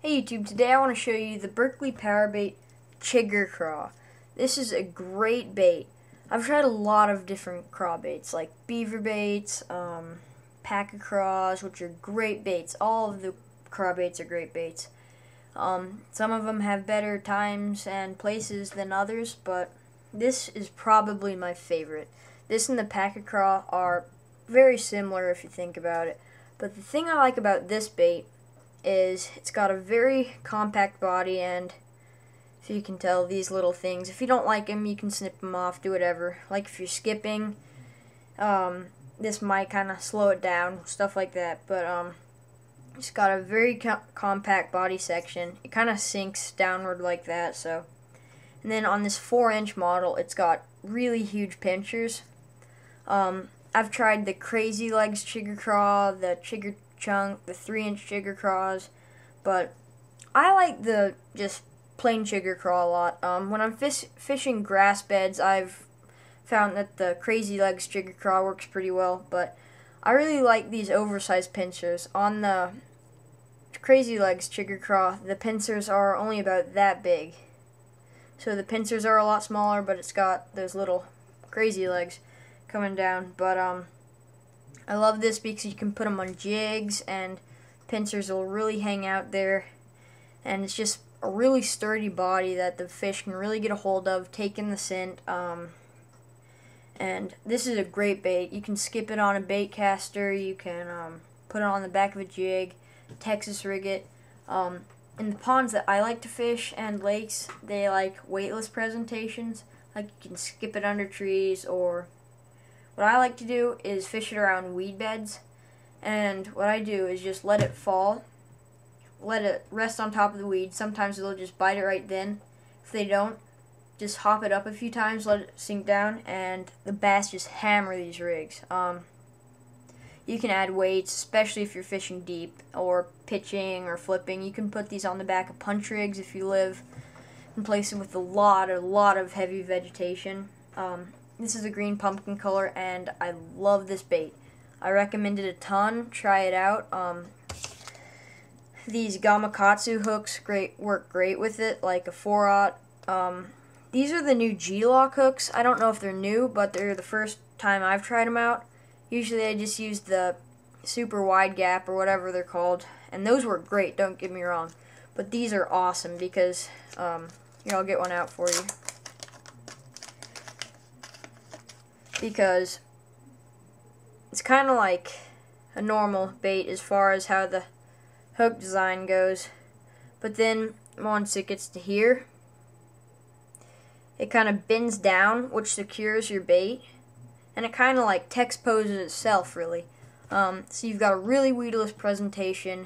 Hey YouTube, today I want to show you the Berkley Powerbait Chiggercraw. This is a great bait. I've tried a lot of different craw baits like beaver baits, pack of craws, which are great baits. All of the craw baits are great baits. Some of them have better times and places than others, but this is probably my favorite. This and the pack of craw are very similar if you think about it. But the thing I like about this bait is it's got a very compact body, and if you can tell, these little things, if you don't like them, you can snip them off, do whatever. Like if you're skipping, this might kind of slow it down, stuff like that. But it's got a very compact body section. It kind of sinks downward like that. So, and then on this 4-inch model, it's got really huge pinchers. I've tried the Crazy Legs Chiggercraw, the Chigger Chunk, the 3-inch Chiggercraws, but I like the just plain Chiggercraw a lot. When I'm fishing grass beds, I've found that the Crazy Legs Chiggercraw works pretty well, but I really like these oversized pincers. On the Crazy Legs Chiggercraw, the pincers are only about that big, so the pincers are a lot smaller, but it's got those little crazy legs coming down. But I love this because you can put them on jigs and pincers will really hang out there, and it's just a really sturdy body that the fish can really get a hold of, take in the scent. And this is a great bait. You can skip it on a bait caster, you can put it on the back of a jig, Texas rig it. In the ponds that I like to fish and lakes, they like weightless presentations, like you can skip it under trees, or what I like to do is fish it around weed beds, and what I do is just let it fall, let it rest on top of the weeds. Sometimes they'll just bite it right then. If they don't, just hop it up a few times, let it sink down, and the bass just hammer these rigs. You can add weights, especially if you're fishing deep or pitching or flipping. You can put these on the back of punch rigs if you live in places with a lot of heavy vegetation. This is a green pumpkin color, and I love this bait. I recommend it a ton. Try it out. These Gamakatsu hooks work great with it, like a 4-aught. These are the new G-Lock hooks. I don't know if they're new, but they're the first time I've tried them out. Usually I just use the super wide gap or whatever they're called, and those work great, don't get me wrong. But these are awesome because, here, I'll get one out for you. Because it's kind of like a normal bait as far as how the hook design goes, but then once it gets to here, it kind of bends down, which secures your bait, and it kind of like text poses itself, really. So you've got a really weedless presentation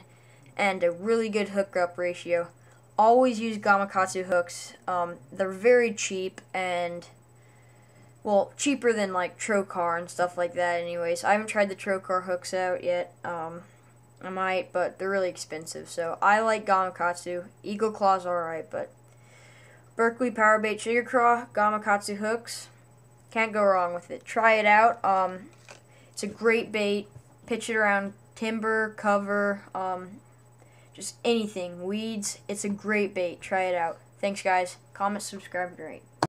and a really good hook-up ratio. Always use Gamakatsu hooks. They're very cheap, and well, cheaper than like Trocar and stuff like that anyways. I haven't tried the Trocar hooks out yet. I might, but they're really expensive. So I like Gamakatsu. Eagle Claw's alright, but Berkley Powerbait Chiggercraw, Gamakatsu hooks, can't go wrong with it. Try it out. It's a great bait. Pitch it around timber, cover, just anything. Weeds. It's a great bait. Try it out. Thanks, guys. Comment, subscribe, and rate.